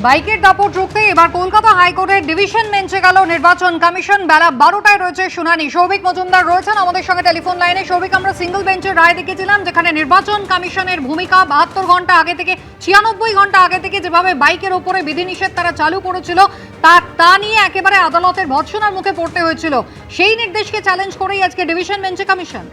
বাইকের দাপট রুখতে এবার কলকাতা হাইকোর্টের ডিভিশন বেঞ্চে গেল নির্বাচন কমিশন। বেলা 12টায় রয়েছে শুনানি। সৌভিক মজুমদার রয়েছেন আমাদের সঙ্গে টেলিফোন লাইনে। সৌভিক, আমরা সিঙ্গল বেঞ্চের রায় দেখেছিলাম যেখানে নির্বাচন কমিশনের ভূমিকা 72 ঘন্টা আগে থেকে 96 ঘন্টা আগে থেকে যেভাবে বাইকের ওপরে বিধিনিষেধ তারা চালু করেছিল তা নিয়ে একেবারে আদালতের ভর্ৎসনার মুখে পড়তে হয়েছিল। সেই নির্দেশকে চ্যালেঞ্জ করেই আজকে ডিভিশন বেঞ্চে কমিশন।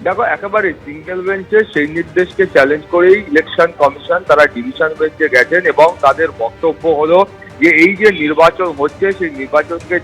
দেখো, একেবারে সিঙ্গেল বেঞ্চে সেই নির্দেশকে চ্যালেঞ্জ করেই ইলেকশন কমিশন তারা ডিভিশন বেঞ্চে গেছেন এবং তাদের বক্তব্য হলো যে এই যে নির্বাচন হচ্ছে সেই নির্বাচনকে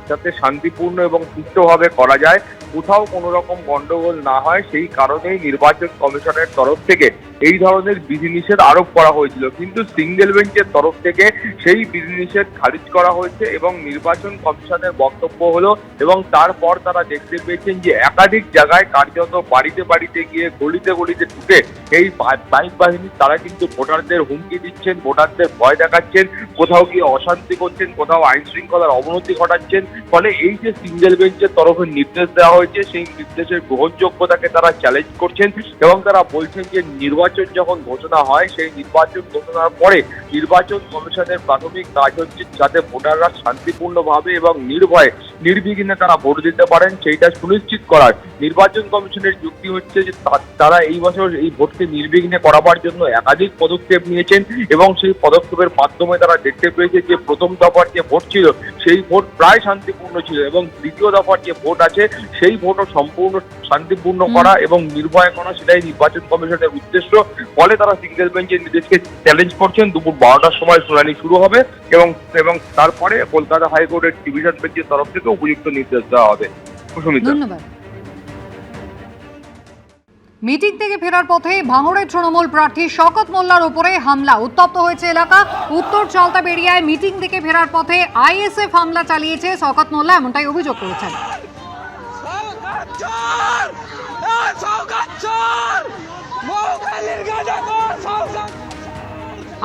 যাতে শান্তিপূর্ণ এবং সুষ্ঠুভাবে করা যায়, কোথাও কোনো রকম গন্ডগোল না হয়, সেই কারণেই নির্বাচন কমিশনের তরফ থেকে এই ধরনের বিধিনিষেধ আরোপ করা হয়েছিল। কিন্তু সিঙ্গেল বেঞ্চের তরফ থেকে সেই বিধিনিষেধ খারিজ করা হয়েছে এবং নির্বাচন কমিশনের বক্তব্য হলো এবং তারপর তারা দেখতে পেয়েছেন যে একাধিক জায়গায় কার্যত বাড়িতে বাড়িতে গিয়ে গলিতে গলিতে ঢুকে এই বাইক বাহিনী তারা কিন্তু ভোটারদের হুমকি দিচ্ছেন, ভোটারদের ভয় দেখাচ্ছেন, কোথাও গিয়ে অশান্তি করছেন, কোথাও আইন শৃঙ্খলার অবনতি ঘটাচ্ছেন। ফলে এই যে সিঙ্গেল বেঞ্চের তরফে নির্দেশ দেওয়া হয়েছে সেই নির্দেশের গ্রহণযোগ্যতাকে তারা চ্যালেঞ্জ করছেন এবং তারা বলছেন যে নির্বাচন যখন ঘোষণা হয় সেই নির্বাচন ঘোষণার পরে নির্বাচন কমিশনের প্রাথমিক কাজ হচ্ছে যাতে ভোটাররা শান্তিপূর্ণভাবে এবং নির্ভয়ে নির্বিঘ্নে তারা ভোট দিতে পারেন সেইটা সুনিশ্চিত করার। নির্বাচন কমিশনের যুক্তি হচ্ছে যে তারা এই বছর এই ভোটকে নির্বিঘ্নে করাবার জন্য একাধিক পদক্ষেপ নিয়েছেন এবং সেই পদক্ষেপের মাধ্যমে তারা দেখতে পেয়েছে যে প্রথম দফার যে ভোট ছিল সেই ভোট প্রায় শান্তিপূর্ণ ছিল এবং দ্বিতীয় দফার যে ভোট আছে সেই ভোটও সম্পূর্ণ শান্তিপূর্ণ করা এবং নির্ভয় করা, সেটাই নির্বাচন কমিশনের উদ্দেশ্য। ফলে তারা সিঙ্গেল বেঞ্চের নির্দেশকে চ্যালেঞ্জ করছেন। দুপুর 12টার সময় শুনানি শুরু হবে এবং তারপরে কলকাতা হাইকোর্টের ডিভিশন বেঞ্চের তরফ থেকে উপযুক্ত নির্দেশ দেওয়া হবে। ধন্যবাদ। মিটিং থেকে ফেরার পথে ভাঙড়ের তৃণমূল প্রার্থী শওকত মোল্লার উপরে হামলা, উত্তপ্ত হয়েছে এলাকা। উত্তর চালতাবেড়িয়ায় মিটিং থেকে ফেরার পথে আইএসএফ হামলা চালিয়েছে শওকত মোল্লা, এমনটাই অভিযোগ করেছেন।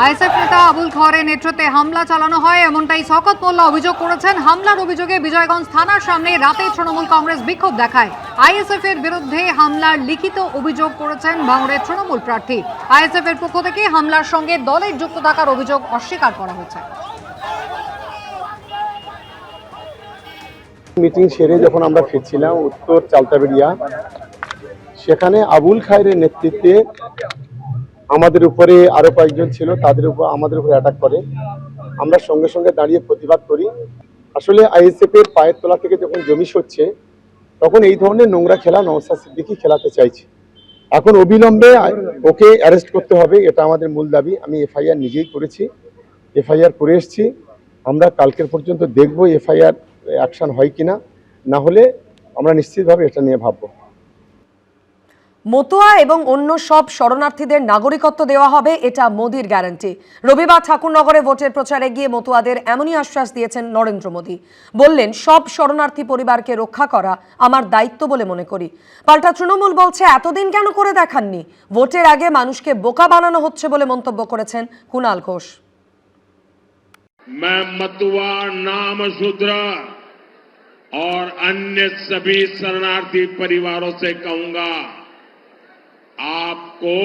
আইএসএফ নেতা আবুল খওয়ারের নেতৃত্বে হামলা চালানো হয় এমনটাই শওকত মোল্লা অভিযোগ করেছেন। হামলার অভিযোগে বিজয়গঞ্জ থানার সামনে রাতে তৃণমূল কংগ্রেস বিক্ষোভ দেখায়। আইএসএফ এর বিরুদ্ধে হামলার লিখিত অভিযোগ করেছেন ভাঙড়ের তৃণমূল প্রার্থী। আইএসএফ এর পক্ষ থেকে হামলার সঙ্গে দলের যুক্ত থাকার অভিযোগ অস্বীকার করা হয়েছে। মিটিং সেরে যখন আমরা ফিরছিলাম উত্তর চালতাবেড়িয়া, সেখানে আবুল খায়ের নেতৃত্বে আমাদের উপরে আরো কয়েকজন ছিল, আমাদের উপরে অ্যাটাক করে। আমরা সঙ্গে সঙ্গে দাঁড়িয়ে প্রতিবাদ করি। আসলে আইএসএফ এর পায়ের তলা থেকে যখন জমি সরছে তখন এই ধরনের নোংরা খেলা নওশাদ সিদ্দিকী খেলাতে চাইছে। এখন অবিলম্বে ওকে অ্যারেস্ট করতে হবে, এটা আমাদের মূল দাবি। আমি এফআইআর নিজেই করেছি, এফআইআর করে এসেছি। আমরা কালকের পর্যন্ত দেখব এফআইআর অ্যাকশন হয় কিনা, না হলে আমরা নিশ্চিতভাবে এটা নিয়ে ভাববো। মতুয়া এবং অন্য সব শরণার্থীদের নাগরিকত্ব দেওয়া হবে, এটা মোদির গ্যারান্টি। রবিবার ঠাকুরনগরে ভোটের প্রচারে গিয়ে মতুয়াদের এমনই আশ্বাস দিয়েছেন নরেন্দ্র মোদি। বললেন, সব শরণার্থী পরিবারকে রক্ষা করা আমার দায়িত্ব বলে মনে করি। পাল্টা তৃণমূল বলছে, এতদিন কেন করে দেখাননি? ভোটের আগে মানুষকে বোকা বানানো হচ্ছে বলে মন্তব্য করেছেন কুণাল ঘোষ। मैं मতুआ, नामशूद्र और अन्य सभी शरणार्थी परिवारों से कहूंगा, आपको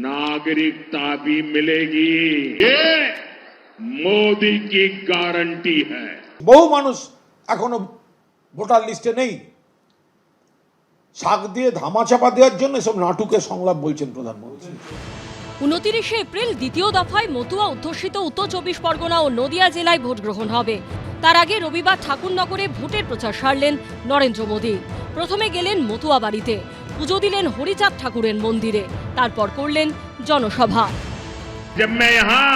नागरिकता भी मिलेगी। ये मोदी की गारंटी है। বহু মানুষ এখনো ভোটার লিস্টে নেই। শাক দিয়ে ধামাচাপা দেওয়ার জন্য সব নাটকের সংলাপ বলছেন প্রধানমন্ত্রী। 29 এপ্রিল দ্বিতীয় দফায় মতুয়া অধ্যুষিত উত্তর 24 পরগনা ও নদিয়া জেলায় ভোট গ্রহণ হবে। তার আগে রবিবার ঠাকুরনগরে ভোটের প্রচার সারলেন নরেন্দ্র মোদি। প্রথমে গেলেন মতুয়া বাড়িতে, পুজো দিলেন হরিচাঁদ ঠাকুরের মন্দিরে, তারপর করলেন জনসভা। जब मैं यहां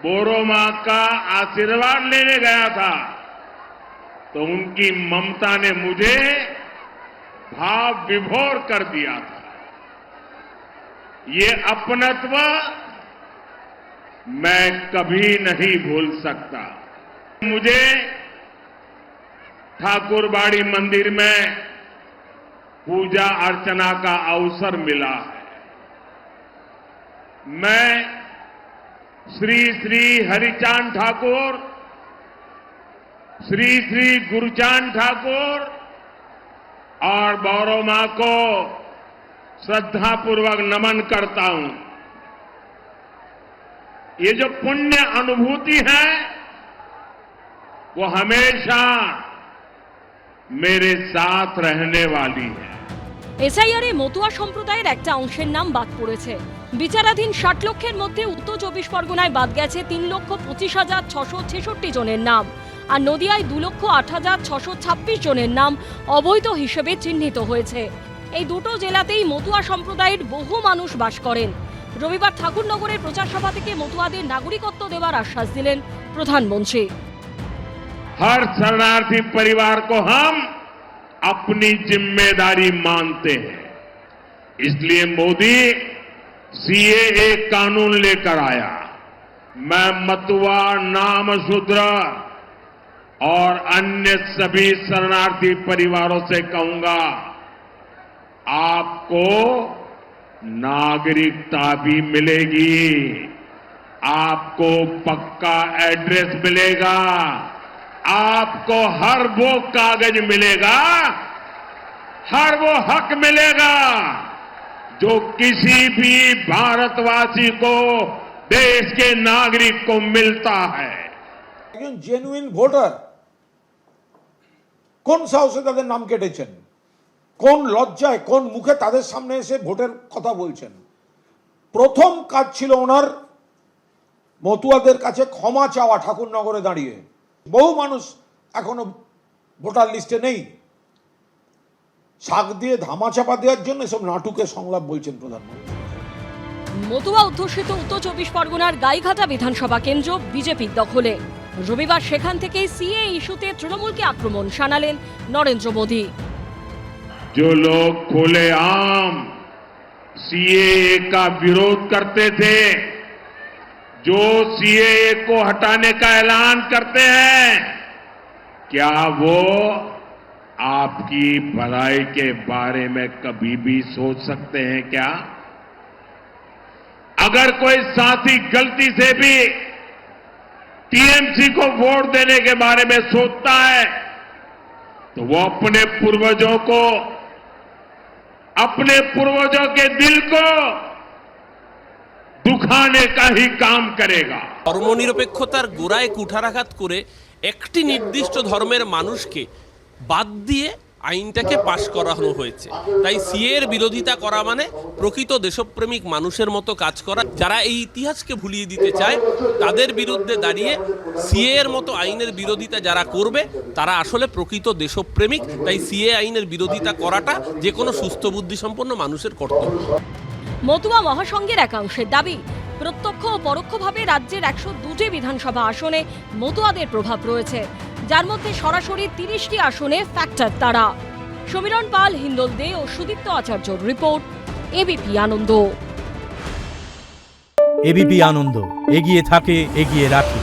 बोरो मां का आशीर्वाद लेने गया था तो उनकी ममता ने मुझे भाव विभोर कर दिया था। ये अपनत्व मैं कभी नहीं भूल सकता। मुझे ठाकुरबाड़ी मंदिर में पूजा अर्चना का अवसर मिला है। मैं श्री श्री हरिचांद ठाकुर, श्री श्री गुरुचांद ठाकुर और बौरो मां को श्रद्धापूर्वक नमन करता हूं। ये जो पुण्य अनुभूति है वो हमेशा मेरे साथ रहने वाली है। এসআইআরে মতুয়া সম্প্রদায়ের একটা অংশের নাম বাদ পড়েছে। বিচারাধীন 60 লক্ষের মধ্যে উত্তর 24 পরগনায় বাদ গেছে 3,25,666 জনের নাম, আর নদিয়ায় 2,08,626 জনের নাম অবৈধ হিসেবে চিহ্নিত হয়েছে। এই দুটো জেলাতেই মতুয়া সম্প্রদায়ের বহু মানুষ বাস করেন। রবিবার ঠাকুরনগরের প্রচার সভা থেকে মতুয়াদের নাগরিকত্ব দেওয়ার আশ্বাস দিলেন প্রধানমন্ত্রী। हर शरणार्थी परिवार को हम अपनी जिम्मेदारी मानते हैं, इसलिए मोदी सीएए कानून लेकर आया। मैं मतुआ, नामशूद्र और अन्य सभी शरणार्थी परिवारों से कहूंगा, आपको नागरिकता भी मिलेगी, आपको पक्का एड्रेस मिलेगा, आपको हर वो कागज मिलेगा, हर वो हक मिलेगा जो किसी भी भारतवासी को, देश के नागरिक को मिलता है। একজন জেনুইন ভোটার কোন সাহসে তাদের নাম কেটেছেন, কোন লজ্জায়, কোন মুখে তাদের সামনে এসে ভোটের কথা বলছেন? প্রথম কাজ ছিল ওনার মতুয়াদের কাছে ক্ষমা চাওয়া। ঠাকুরনগরে দাঁড়িয়ে বহু মানুষ এখনো ভোটার লিস্টে নেই, শাক দিয়ে ধামাচাপা দেওয়ার জন্য সব নাটুকের সংলাপ বলছেন প্রধানমন্ত্রী। মতুয়া অধ্যুষিত উত্তর 24 পরগনার গাইঘাটা বিধানসভা কেন্দ্র বিজেপির দখলে। রবিবার সেখান থেকেই সিএ ইস্যুতে তৃণমূলকে আক্রমণ শানালেন নরেন্দ্র মোদী। जो लोग खुलेआम सीएए का विरोध करते थे, जो सीएए को हटाने का ऐलान करते हैं, क्या वो आपकी भलाई के बारे में कभी भी सोच सकते हैं क्या? अगर कोई साथी गलती से भी टीएमसी को वोट देने के बारे में सोचता है तो वो अपने पूर्वजों के दिल को दुखाने का ही काम करेगा। ধর্মনিরপেক্ষতার গোড়ায় কুঠারাঘাত করে একটি নির্দিষ্ট ধর্মের মানুষকে বাদ দিয়ে আইনটাকে পাশ করানো হয়েছে। তাই সিএ এর বিরোধিতা করা মানে প্রকৃত দেশপ্রেমিক মানুষের মতো কাজ করা। যারা এই ইতিহাসকে ভুলিয়ে দিতে চায় তাদের বিরুদ্ধে দাঁড়িয়ে সিএ এর মতো আইনের বিরোধিতা যারা করবে তারা আসলে প্রকৃত দেশপ্রেমিক। তাই সিএ আইনের বিরোধিতা করাটা যে কোনো সুস্থ বুদ্ধিসম্পন্ন মানুষের কর্তব্য। মতুয়া মহাসংঘের একাংশের দাবি, প্রত্যক্ষ ও পরোক্ষভাবে রাজ্যের 102টি বিধানসভা আসনে মতুয়াদের প্রভাব রয়েছে, যার মধ্যে সরাসরি 30টি আসনে ফ্যাক্টর তারা। সমীরণ পাল, হিন্দল দে ও সুদীপ্ত আচার্যর রিপোর্ট, এবিপি আনন্দ। এবিপি আনন্দ, এগিয়ে থাকে, এগিয়ে রাখে।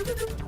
Thank you.